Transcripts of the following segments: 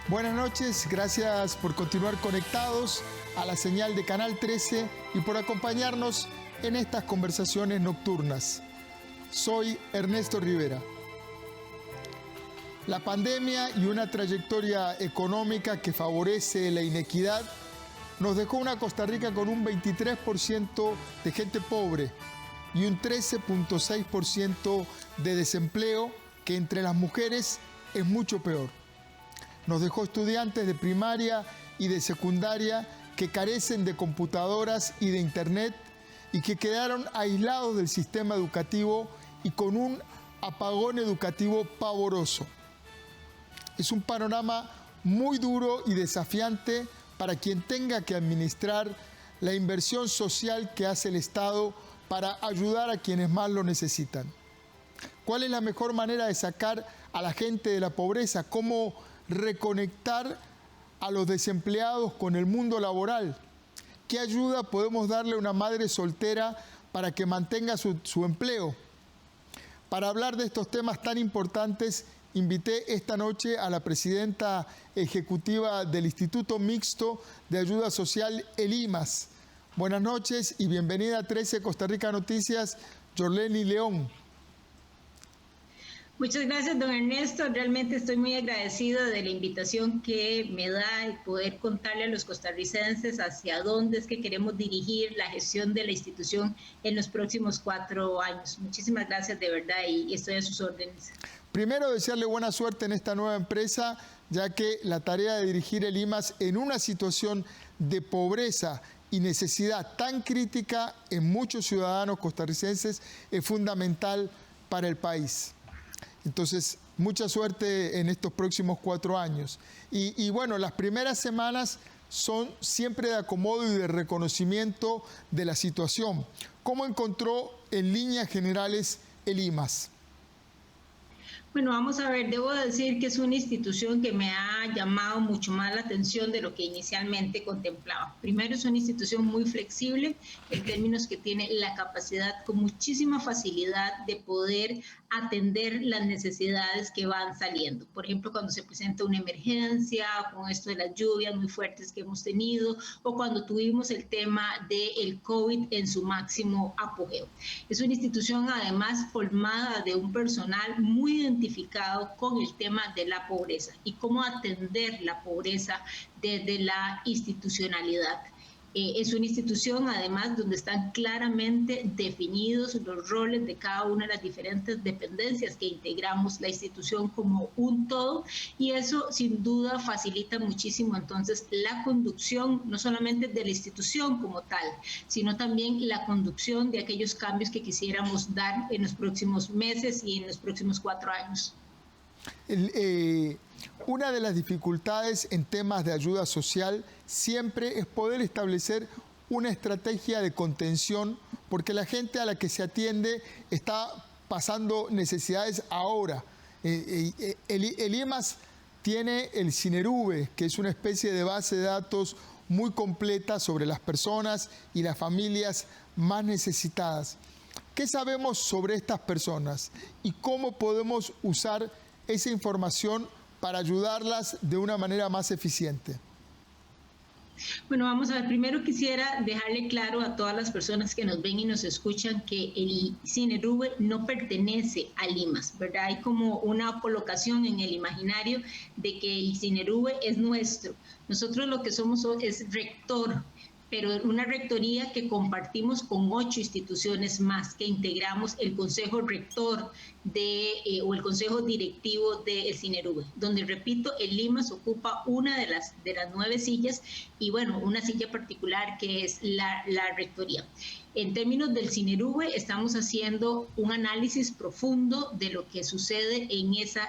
Buenas noches, gracias por continuar conectados a la señal de Canal 13 y por acompañarnos en estas conversaciones nocturnas. Soy Ernesto Rivera. La pandemia y una trayectoria económica que favorece la inequidad nos dejó una Costa Rica con un 23% de gente pobre y un 13.6% de desempleo, que entre las mujeres es mucho peor. Nos dejó estudiantes de primaria y de secundaria que carecen de computadoras y de internet y que quedaron aislados del sistema educativo y con un apagón educativo pavoroso. Es un panorama muy duro y desafiante para quien tenga que administrar la inversión social que hace el Estado para ayudar a quienes más lo necesitan. ¿Cuál es la mejor manera de sacar a la gente de la pobreza? ¿Cómo reconectar a los desempleados con el mundo laboral? ¿Qué ayuda podemos darle a una madre soltera para que mantenga su empleo? Para hablar de estos temas tan importantes, invité esta noche a la presidenta ejecutiva del Instituto Mixto de Ayuda Social, el IMAS. Buenas noches y bienvenida a 13 Costa Rica Noticias, Yorleni León. Muchas gracias, don Ernesto. Realmente estoy muy agradecida de la invitación que me da el poder contarle a los costarricenses hacia dónde es que queremos dirigir la gestión de la institución en los próximos 4 años. Muchísimas gracias de verdad y estoy a sus órdenes. Primero, desearle buena suerte en esta nueva empresa, ya que la tarea de dirigir el IMAS en una situación de pobreza y necesidad tan crítica en muchos ciudadanos costarricenses es fundamental para el país. Entonces, mucha suerte en estos próximos 4 años. Y bueno, las primeras semanas son siempre de acomodo y de reconocimiento de la situación. ¿Cómo encontró en líneas generales el IMAS? Bueno, vamos a ver, debo decir que es una institución que me ha llamado mucho más la atención de lo que inicialmente contemplaba. Primero, es una institución muy flexible en términos que tiene la capacidad con muchísima facilidad de poder atender las necesidades que van saliendo. Por ejemplo, cuando se presenta una emergencia, con esto de las lluvias muy fuertes que hemos tenido, o cuando tuvimos el tema del COVID en su máximo apogeo. Es una institución además formada de un personal muy identificado con el tema de la pobreza y cómo atender la pobreza desde la institucionalidad. Es una institución, además, donde están claramente definidos los roles de cada una de las diferentes dependencias que integramos la institución como un todo, y eso sin duda facilita muchísimo entonces la conducción, no solamente de la institución como tal, sino también la conducción de aquellos cambios que quisiéramos dar en los próximos meses y en los próximos 4 años. Una de las dificultades en temas de ayuda social siempre es poder establecer una estrategia de contención, porque la gente a la que se atiende está pasando necesidades ahora. El IMAS tiene el Cinerube, que es una especie de base de datos muy completa sobre las personas y las familias más necesitadas. ¿Qué sabemos sobre estas personas y cómo podemos usar esa información para ayudarlas de una manera más eficiente? Bueno, vamos a ver, primero quisiera dejarle claro a todas las personas que nos ven y nos escuchan que el Cinerube no pertenece al IMAS, ¿verdad? Hay como una colocación en el imaginario de que el Cinerube es nuestro. Nosotros lo que somos es rector, pero una rectoría que compartimos con 8 instituciones más, que integramos el Consejo Rector o el Consejo Directivo del Cinerube, donde, repito, el IMAS ocupa una de las 9 sillas y, bueno, una silla particular que es la rectoría. En términos del Cinerube, estamos haciendo un análisis profundo de lo que sucede en esa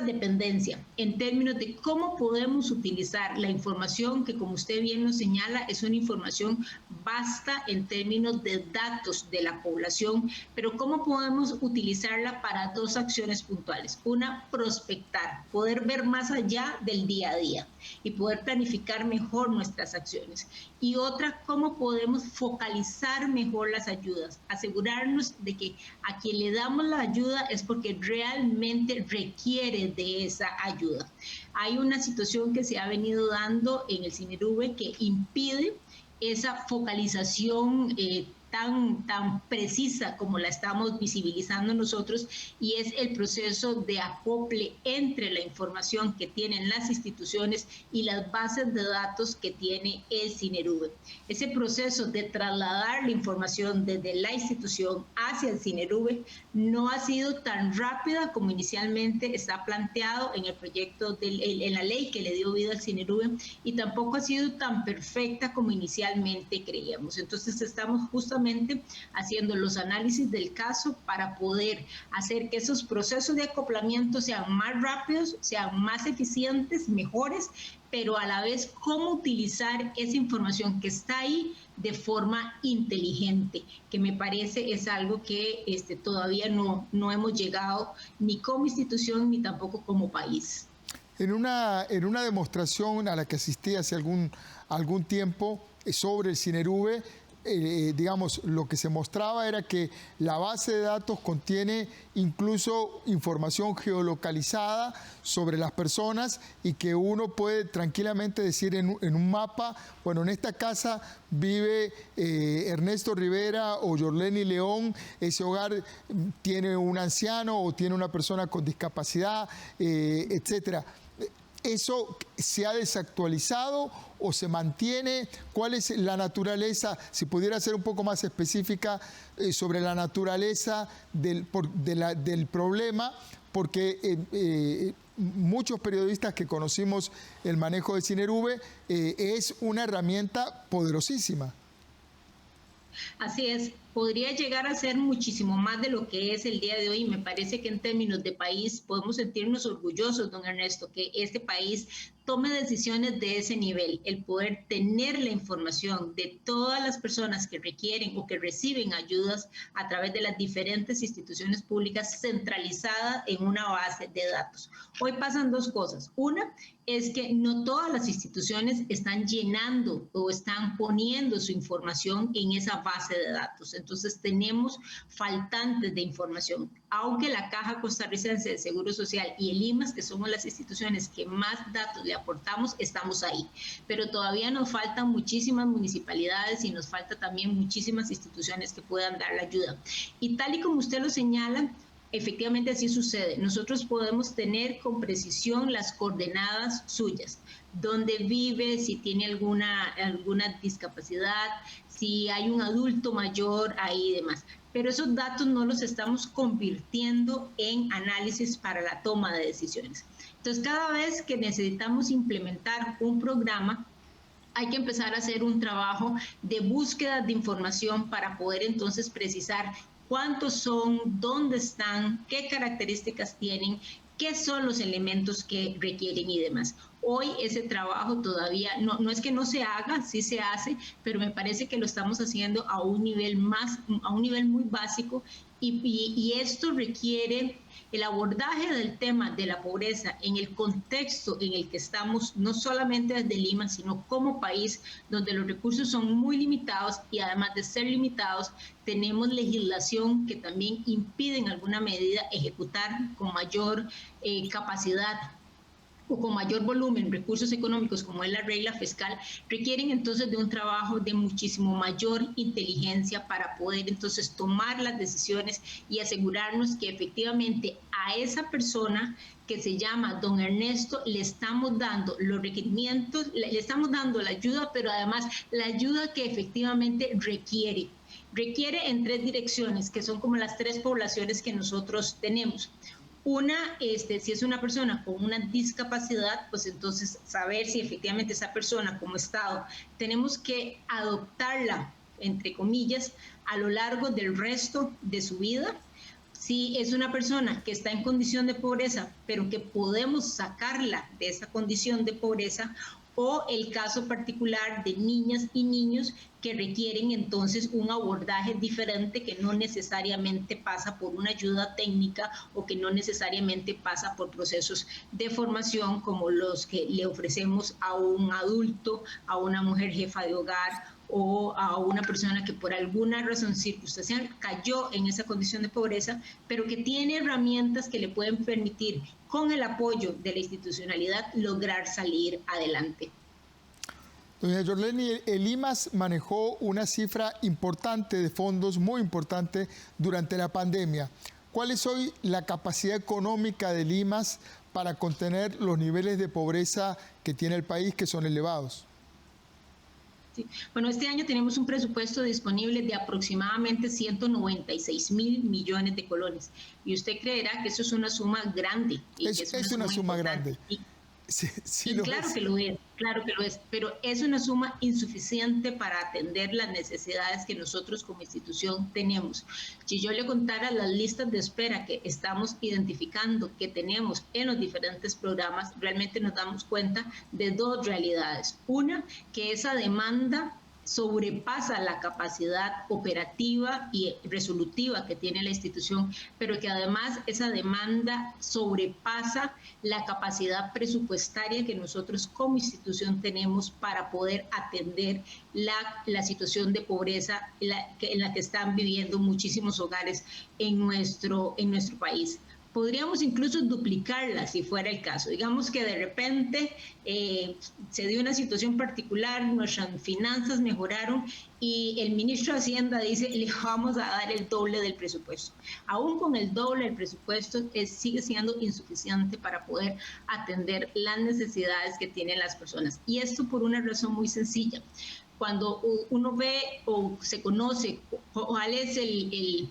dependencia, en términos de cómo podemos utilizar la información que, como usted bien nos señala, es una información vasta en términos de datos de la población, pero cómo podemos utilizarla para 2 acciones puntuales. Una, prospectar, poder ver más allá del día a día y poder planificar mejor nuestras acciones. Y otra, cómo podemos focalizar mejor las ayudas, asegurarnos de que a quien le damos la ayuda es porque realmente requiere requiere de esa ayuda. Hay una situación que se ha venido dando en el CINERV que impide esa focalización tan precisa como la estamos visibilizando nosotros, y es el proceso de acople entre la información que tienen las instituciones y las bases de datos que tiene el CINERV. Ese proceso de trasladar la información desde la institución hacia el CINERV no ha sido tan rápida como inicialmente está planteado en el proyecto, en la ley que le dio vida al CINERV, y tampoco ha sido tan perfecta como inicialmente creíamos. Entonces estamos justamente haciendo los análisis del caso para poder hacer que esos procesos de acoplamiento sean más rápidos, sean más eficientes, mejores, pero a la vez cómo utilizar esa información que está ahí de forma inteligente, que me parece es algo que todavía no hemos llegado ni como institución ni tampoco como país. En una demostración a la que asistí hace algún tiempo sobre el CINERV, digamos, lo que se mostraba era que la base de datos contiene incluso información geolocalizada sobre las personas, y que uno puede tranquilamente decir en un mapa, bueno, en esta casa vive Ernesto Rivera o Yorleni León, ese hogar tiene un anciano o tiene una persona con discapacidad, etcétera. ¿Eso se ha desactualizado o se mantiene? ¿Cuál es la naturaleza? Si pudiera ser un poco más específica sobre la naturaleza del problema, porque muchos periodistas que conocimos el manejo de CINERV, es una herramienta poderosísima. Así es, podría llegar a ser muchísimo más de lo que es el día de hoy. Me parece que en términos de país podemos sentirnos orgullosos, don Ernesto, que este país tome decisiones de ese nivel, el poder tener la información de todas las personas que requieren o que reciben ayudas a través de las diferentes instituciones públicas centralizada en una base de datos. Hoy pasan dos cosas. Una es que no todas las instituciones están llenando o están poniendo su información en esa base de datos. Entonces tenemos faltantes de información. Aunque la Caja Costarricense de Seguro Social y el IMAS, que somos las instituciones que más datos le aportamos, estamos ahí. Pero todavía nos faltan muchísimas municipalidades y nos falta también muchísimas instituciones que puedan dar la ayuda. Y tal y como usted lo señala, efectivamente así sucede. Nosotros podemos tener con precisión las coordenadas suyas, dónde vive, si tiene alguna discapacidad, si hay un adulto mayor ahí y demás. Pero esos datos no los estamos convirtiendo en análisis para la toma de decisiones. Entonces, cada vez que necesitamos implementar un programa, hay que empezar a hacer un trabajo de búsqueda de información para poder entonces precisar cuántos son, dónde están, qué características tienen, qué son los elementos que requieren y demás. Hoy ese trabajo todavía, no es que no se haga, sí se hace, pero me parece que lo estamos haciendo a un nivel muy básico, y esto requiere el abordaje del tema de la pobreza en el contexto en el que estamos, no solamente desde Lima, sino como país, donde los recursos son muy limitados, y además de ser limitados, tenemos legislación que también impide en alguna medida ejecutar con mayor capacidad o con mayor volumen recursos económicos, como es la regla fiscal, requieren entonces de un trabajo de muchísimo mayor inteligencia para poder entonces tomar las decisiones y asegurarnos que efectivamente a esa persona que se llama don Ernesto le estamos dando los requerimientos, le estamos dando la ayuda, pero además la ayuda que efectivamente requiere en tres direcciones, que son como las tres poblaciones que nosotros tenemos. Una, si es una persona con una discapacidad, pues entonces saber si efectivamente esa persona como Estado tenemos que adoptarla, entre comillas, a lo largo del resto de su vida. Si es una persona que está en condición de pobreza, pero que podemos sacarla de esa condición de pobreza, o el caso particular de niñas y niños que requieren entonces un abordaje diferente que no necesariamente pasa por una ayuda técnica o que no necesariamente pasa por procesos de formación como los que le ofrecemos a un adulto, a una mujer jefa de hogar o a una persona que por alguna razón circunstancial cayó en esa condición de pobreza, pero que tiene herramientas que le pueden permitir, con el apoyo de la institucionalidad, lograr salir adelante. Doña Yorleni, el IMAS manejó una cifra importante de fondos, muy importante, durante la pandemia. ¿Cuál es hoy la capacidad económica del IMAS para contener los niveles de pobreza que tiene el país, que son elevados? Sí. Bueno, este año tenemos un presupuesto disponible de aproximadamente 196.000 millones de colones. Y usted creerá que eso es una suma grande. Y es una suma grande. Sí, claro que lo es, pero es una suma insuficiente para atender las necesidades que nosotros como institución tenemos. Si yo le contara las listas de espera que estamos identificando, que tenemos en los diferentes programas, realmente nos damos cuenta de dos realidades. Una, que esa demanda sobrepasa la capacidad operativa y resolutiva que tiene la institución, pero que además esa demanda sobrepasa la capacidad presupuestaria que nosotros como institución tenemos para poder atender la situación de pobreza en la que están viviendo muchísimos hogares en nuestro país. Podríamos incluso duplicarla si fuera el caso. Digamos que de repente se dio una situación particular, nuestras finanzas mejoraron y el ministro de Hacienda dice, le vamos a dar el doble del presupuesto. Aún con el doble del presupuesto sigue siendo insuficiente para poder atender las necesidades que tienen las personas. Y esto por una razón muy sencilla. Cuando uno ve o se conoce cuál es el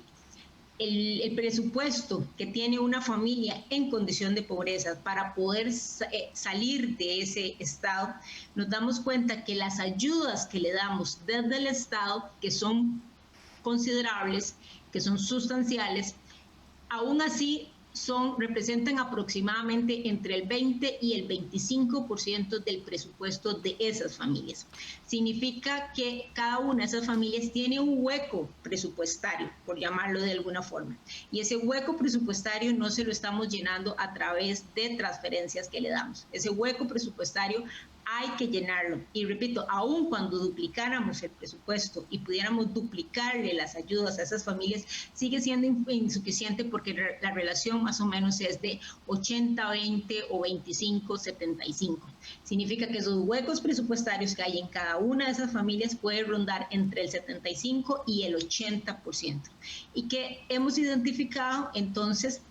presupuesto que tiene una familia en condición de pobreza para poder salir de ese estado, nos damos cuenta que las ayudas que le damos desde el Estado, que son considerables, que son sustanciales, aún así representan aproximadamente entre el 20 y el 25% del presupuesto de esas familias. Significa que cada una de esas familias tiene un hueco presupuestario, por llamarlo de alguna forma, y ese hueco presupuestario no se lo estamos llenando a través de transferencias que le damos. Ese hueco presupuestario hay que llenarlo. Y repito, aun cuando duplicáramos el presupuesto y pudiéramos duplicarle las ayudas a esas familias, sigue siendo insuficiente porque la relación más o menos es de 80-20 o 25-75. Significa que esos huecos presupuestarios que hay en cada una de esas familias pueden rondar entre el 75 y el 80%. Y que hemos identificado entonces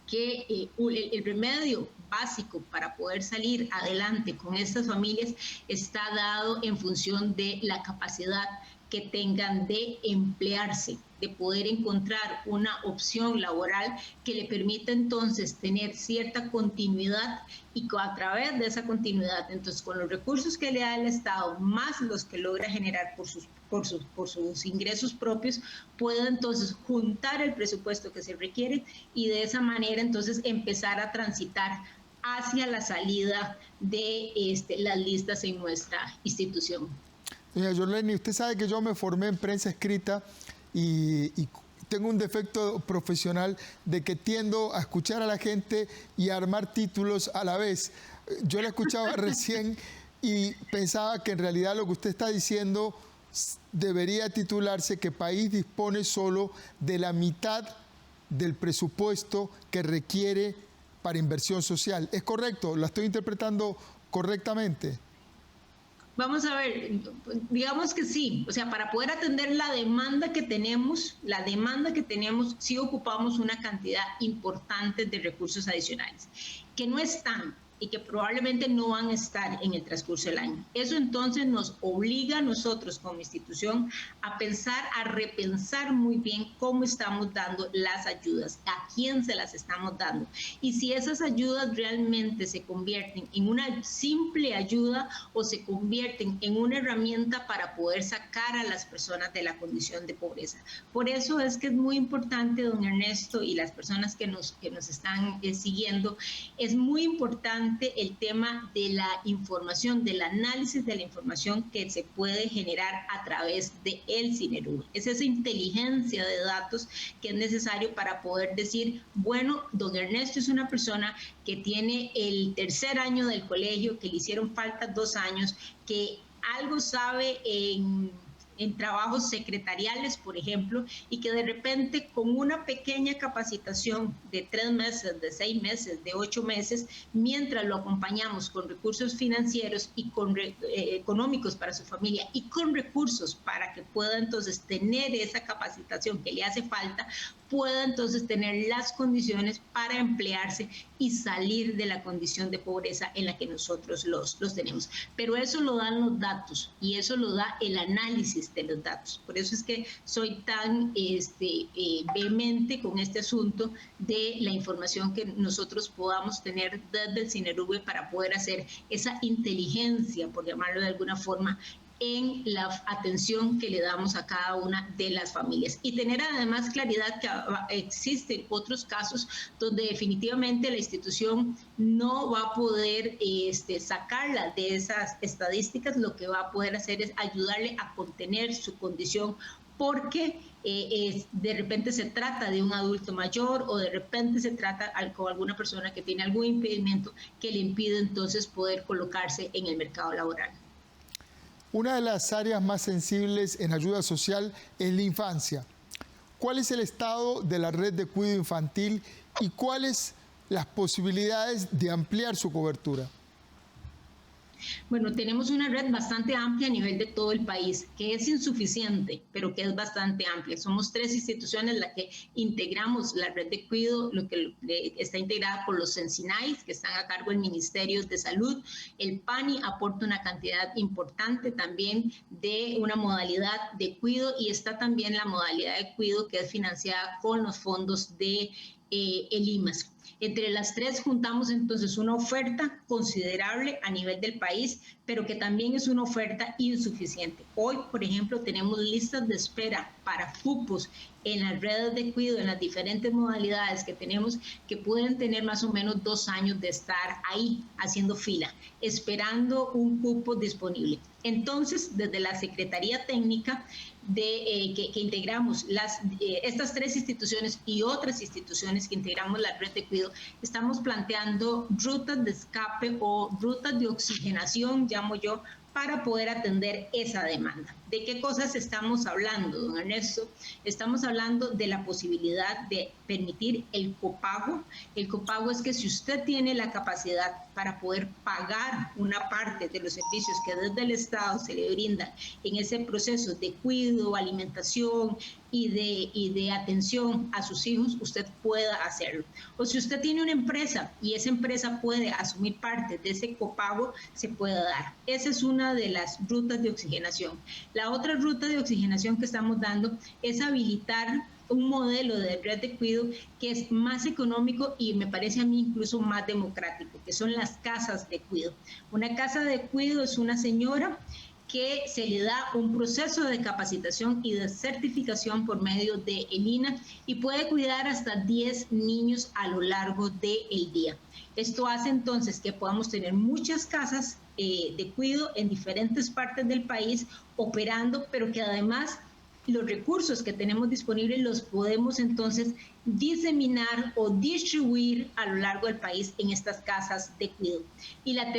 que el remedio básico para poder salir adelante con estas familias está dado en función de la capacidad que tengan de emplearse, de poder encontrar una opción laboral que le permita entonces tener cierta continuidad y a través de esa continuidad, entonces con los recursos que le da el Estado, más los que logra generar por sus ingresos propios, pueda entonces juntar el presupuesto que se requiere y de esa manera entonces empezar a transitar hacia la salida de las listas en nuestra institución. Doña Yorleni, usted sabe que yo me formé en prensa escrita y tengo un defecto profesional de que tiendo a escuchar a la gente y a armar títulos a la vez. Yo la escuchaba recién y pensaba que en realidad lo que usted está diciendo debería titularse que país dispone solo de la mitad del presupuesto que requiere para inversión social. ¿Es correcto? ¿La estoy interpretando correctamente? Vamos a ver, digamos que sí, o sea, para poder atender la demanda que tenemos, sí ocupamos una cantidad importante de recursos adicionales, que no están y que probablemente no van a estar en el transcurso del año. Eso entonces nos obliga a nosotros como institución a pensar, a repensar muy bien cómo estamos dando las ayudas, a quién se las estamos dando y si esas ayudas realmente se convierten en una simple ayuda o se convierten en una herramienta para poder sacar a las personas de la condición de pobreza. Por eso es que es muy importante, don Ernesto, y las personas que nos están siguiendo, es muy importante importante el tema de la información, del análisis de la información que se puede generar a través de el Sinerube. Es esa inteligencia de datos que es necesario para poder decir, bueno, don Ernesto es una persona que tiene el tercer año del colegio, que le hicieron falta 2 años, que algo sabe en trabajos secretariales, por ejemplo, y que de repente con una pequeña capacitación de 3 meses, de 6 meses, de 8 meses, mientras lo acompañamos con recursos financieros y con económicos para su familia y con recursos para que pueda entonces tener esa capacitación que le hace falta, pueda entonces tener las condiciones para emplearse y salir de la condición de pobreza en la que nosotros los tenemos. Pero eso lo dan los datos y eso lo da el análisis de los datos. Por eso es que soy tan vehemente con este asunto de la información que nosotros podamos tener desde el Sinerube para poder hacer esa inteligencia, por llamarlo de alguna forma, en la atención que le damos a cada una de las familias. Y tener además claridad que existen otros casos donde definitivamente la institución no va a poder sacarla de esas estadísticas, lo que va a poder hacer es ayudarle a contener su condición porque de repente se trata de un adulto mayor o de repente se trata con alguna persona que tiene algún impedimento que le impide entonces poder colocarse en el mercado laboral. Una de las áreas más sensibles en ayuda social es la infancia. ¿Cuál es el estado de la red de cuidado infantil y cuáles las posibilidades de ampliar su cobertura? Bueno, tenemos una red bastante amplia a nivel de todo el país, que es insuficiente, pero que es bastante amplia. Somos 3 instituciones las que integramos la red de cuidado, lo que está integrada por los CENSINAIS, que están a cargo del Ministerio de Salud. El PANI aporta una cantidad importante también de una modalidad de cuidado y está también la modalidad de cuidado que es financiada con los fondos de el IMAS. Entre las 3 juntamos entonces una oferta considerable a nivel del país, pero que también es una oferta insuficiente. Hoy, por ejemplo, tenemos listas de espera para cupos en las redes de cuidado, en las diferentes modalidades que tenemos, que pueden tener más o menos 2 años de estar ahí haciendo fila, esperando un cupo disponible. Entonces, desde la Secretaría Técnica que integramos estas 3 instituciones y otras instituciones que integramos la red de cuidado, estamos planteando rutas de escape o rutas de oxigenación, llamo yo, para poder atender esa demanda. ¿De qué cosas estamos hablando, don Ernesto? Estamos hablando de la posibilidad de permitir el copago. El copago es que si usted tiene la capacidad para poder pagar una parte de los servicios que desde el Estado se le brindan en ese proceso de cuidado, alimentación y de atención a sus hijos, usted pueda hacerlo. O si usted tiene una empresa y esa empresa puede asumir parte de ese copago, se puede dar. Esa es una de las rutas de oxigenación. La otra ruta de oxigenación que estamos dando es habilitar un modelo de red de cuidado que es más económico y me parece a mí incluso más democrático, que son las casas de cuidado. Una casa de cuidado es una señora que se le da un proceso de capacitación y de certificación por medio de el INAH y puede cuidar hasta 10 niños a lo largo del día. Esto hace entonces que podamos tener muchas casas de cuidado en diferentes partes del país operando, pero que además los recursos que tenemos disponibles los podemos entonces diseminar o distribuir a lo largo del país en estas casas de cuidado. Y el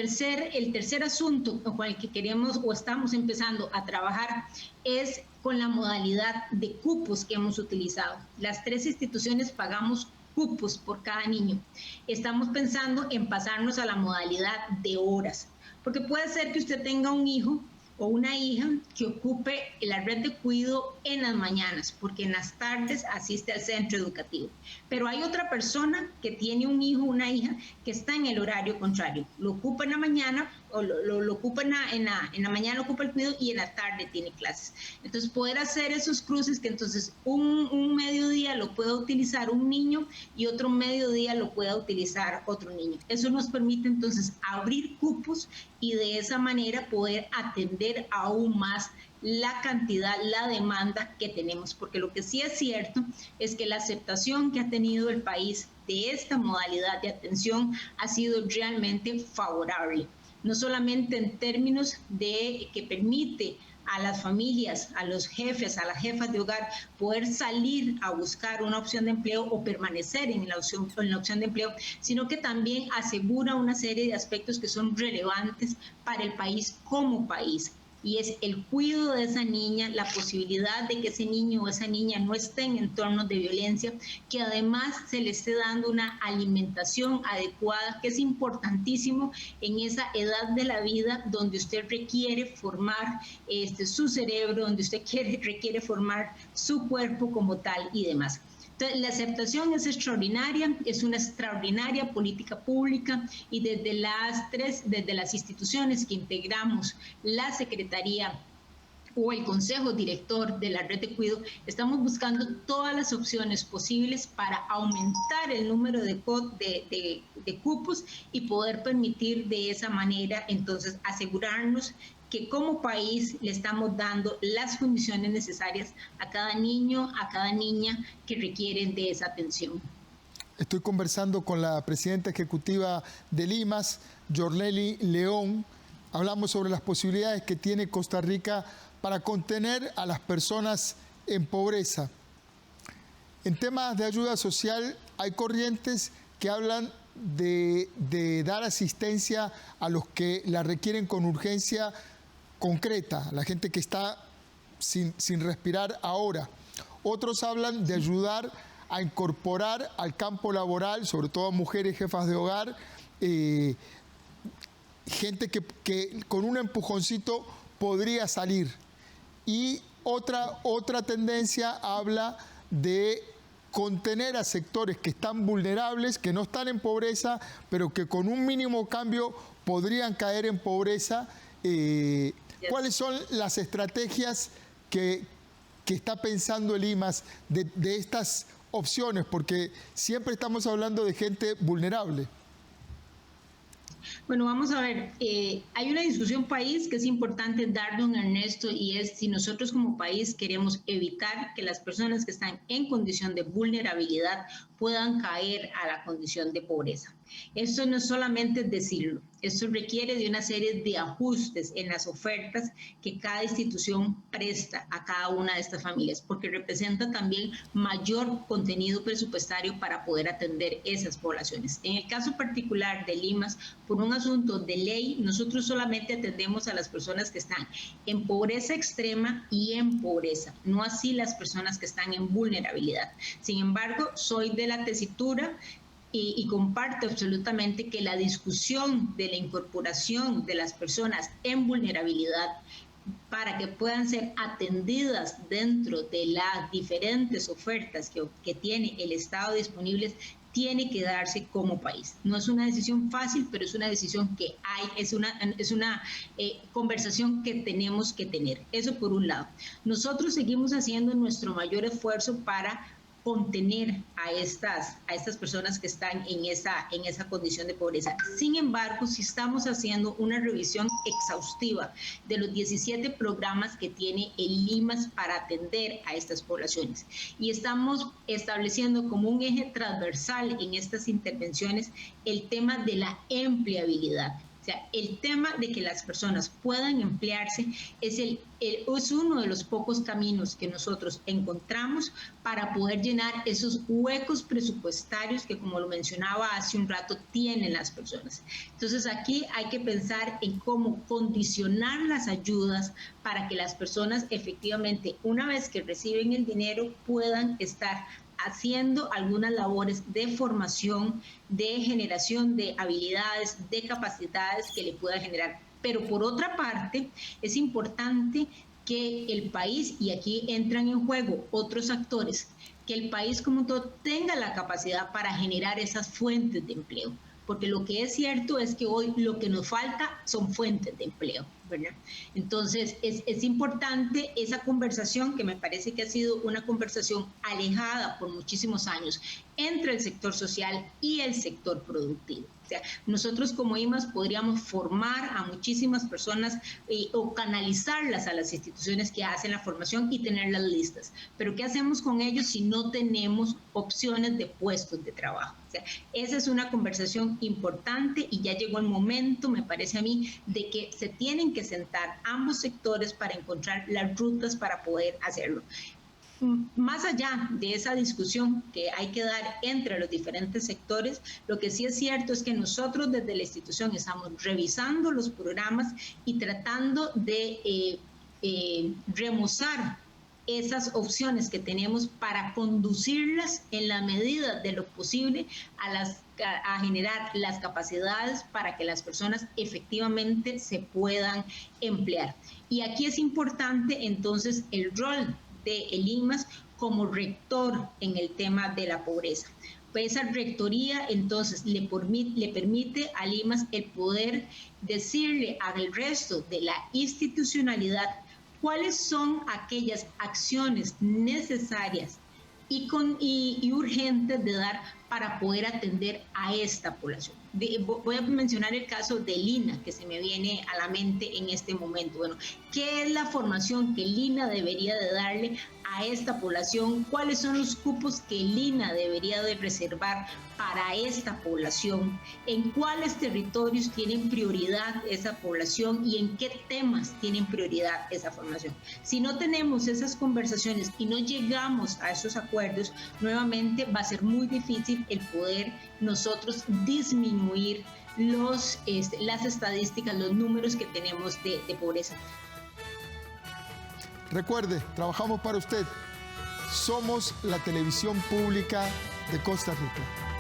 tercer asunto con el que queremos o estamos empezando a trabajar es con la modalidad de cupos que hemos utilizado. Las 3 instituciones pagamos cupos por cada niño. Estamos pensando en pasarnos a la modalidad de horas, porque puede ser que usted tenga un hijo o una hija que ocupe la red de cuidado en las mañanas, porque en las tardes asiste al centro educativo. Pero hay otra persona que tiene un hijo o una hija que está en el horario contrario. Lo ocupa en la mañana o lo ocupa en la mañana, ocupa el cuidado y en la tarde tiene clases. Entonces poder hacer esos cruces que entonces un mediodía lo pueda utilizar un niño y otro mediodía lo pueda utilizar otro niño. Eso nos permite entonces abrir cupos y de esa manera poder atender aún más la cantidad, la demanda que tenemos, porque lo que sí es cierto es que la aceptación que ha tenido el país de esta modalidad de atención ha sido realmente favorable, no solamente en términos de que permite a las familias, a los jefes, a las jefas de hogar poder salir a buscar una opción de empleo o permanecer en la opción de empleo, sino que también asegura una serie de aspectos que son relevantes para el país como país. Y es el cuidado de esa niña, la posibilidad de que ese niño o esa niña no esté en entornos de violencia, que además se le esté dando una alimentación adecuada, que es importantísimo en esa edad de la vida donde usted requiere formar su cerebro, donde usted requiere formar su cuerpo como tal y demás. Entonces, la aceptación es extraordinaria, es una extraordinaria política pública y desde las instituciones que integramos la Secretaría o el Consejo Director de la Red de Cuidado, estamos buscando todas las opciones posibles para aumentar el número de cupos y poder permitir de esa manera entonces asegurarnos que como país le estamos dando las condiciones necesarias a cada niño, a cada niña que requieren de esa atención. Estoy conversando con la presidenta ejecutiva de Limas, Yorlely León. Hablamos sobre las posibilidades que tiene Costa Rica para contener a las personas en pobreza. En temas de ayuda social hay corrientes que hablan de dar asistencia a los que la requieren con urgencia concreta, la gente que está sin respirar ahora. Otros hablan de ayudar a incorporar al campo laboral, sobre todo a mujeres jefas de hogar, gente que con un empujoncito podría salir. Y otra tendencia habla de contener a sectores que están vulnerables, que no están en pobreza, pero que con un mínimo cambio podrían caer en pobreza. ¿Cuáles son las estrategias que está pensando el IMAS de estas opciones? Porque siempre estamos hablando de gente vulnerable. Bueno, vamos a ver, hay una discusión país que es importante darle un Ernesto, y es si nosotros como país queremos evitar que las personas que están en condición de vulnerabilidad puedan caer a la condición de pobreza. Esto no es solamente decirlo, esto requiere de una serie de ajustes en las ofertas que cada institución presta a cada una de estas familias, porque representa también mayor contenido presupuestario para poder atender esas poblaciones. En el caso particular de Limas, por un asunto de ley, nosotros solamente atendemos a las personas que están en pobreza extrema y en pobreza, no así las personas que están en vulnerabilidad. Sin embargo, soy de la tesitura y comparto absolutamente que la discusión de la incorporación de las personas en vulnerabilidad para que puedan ser atendidas dentro de las diferentes ofertas que tiene el Estado disponibles tiene que darse como país. No es una decisión fácil, pero es una decisión que hay, es una conversación que tenemos que tener. Eso por un lado. Nosotros seguimos haciendo nuestro mayor esfuerzo para contener a estas personas que están en esa condición de pobreza. Sin embargo, sí estamos haciendo una revisión exhaustiva de los 17 programas que tiene el Limas para atender a estas poblaciones. Y estamos estableciendo como un eje transversal en estas intervenciones el tema de la empleabilidad. O sea, el tema de que las personas puedan emplearse es uno de los pocos caminos que nosotros encontramos para poder llenar esos huecos presupuestarios que, como lo mencionaba hace un rato, tienen las personas. Entonces, aquí hay que pensar en cómo condicionar las ayudas para que las personas efectivamente, una vez que reciben el dinero, puedan estar haciendo algunas labores de formación, de generación de habilidades, de capacidades que le pueda generar. Pero por otra parte, es importante que el país, y aquí entran en juego otros actores, que el país como todo tenga la capacidad para generar esas fuentes de empleo. porque lo que es cierto es que hoy lo que nos falta son fuentes de empleo, ¿verdad? Entonces es importante esa conversación, que me parece que ha sido una conversación alejada por muchísimos años entre el sector social y el sector productivo. O sea, nosotros como IMAS podríamos formar a muchísimas personas o canalizarlas a las instituciones que hacen la formación y tenerlas listas. Pero ¿qué hacemos con ellos si no tenemos opciones de puestos de trabajo? O sea, esa es una conversación importante y ya llegó el momento, me parece a mí, de que se tienen que sentar ambos sectores para encontrar las rutas para poder hacerlo. Más allá de esa discusión que hay que dar entre los diferentes sectores, lo que sí es cierto es que nosotros desde la institución estamos revisando los programas y tratando de remozar esas opciones que tenemos para conducirlas en la medida de lo posible a generar las capacidades para que las personas efectivamente se puedan emplear. Y aquí es importante entonces el rol del IMAS como rector en el tema de la pobreza. Pues esa rectoría entonces le permite al IMAS el poder decirle al resto de la institucionalidad cuáles son aquellas acciones necesarias y urgentes de dar para poder atender a esta población. Voy a mencionar el caso de Lina, que se me viene a la mente en este momento. Bueno, ¿qué es la formación que Lina debería de darle a esta población? ¿Cuáles son los cupos que Lina debería de reservar para esta población? ¿En cuáles territorios tienen prioridad esa población y en qué temas tienen prioridad esa formación? Si no tenemos esas conversaciones y no llegamos a esos acuerdos, nuevamente va a ser muy difícil el poder nosotros disminuir las estadísticas, los números que tenemos de pobreza. Recuerde, trabajamos para usted. Somos la televisión pública de Costa Rica.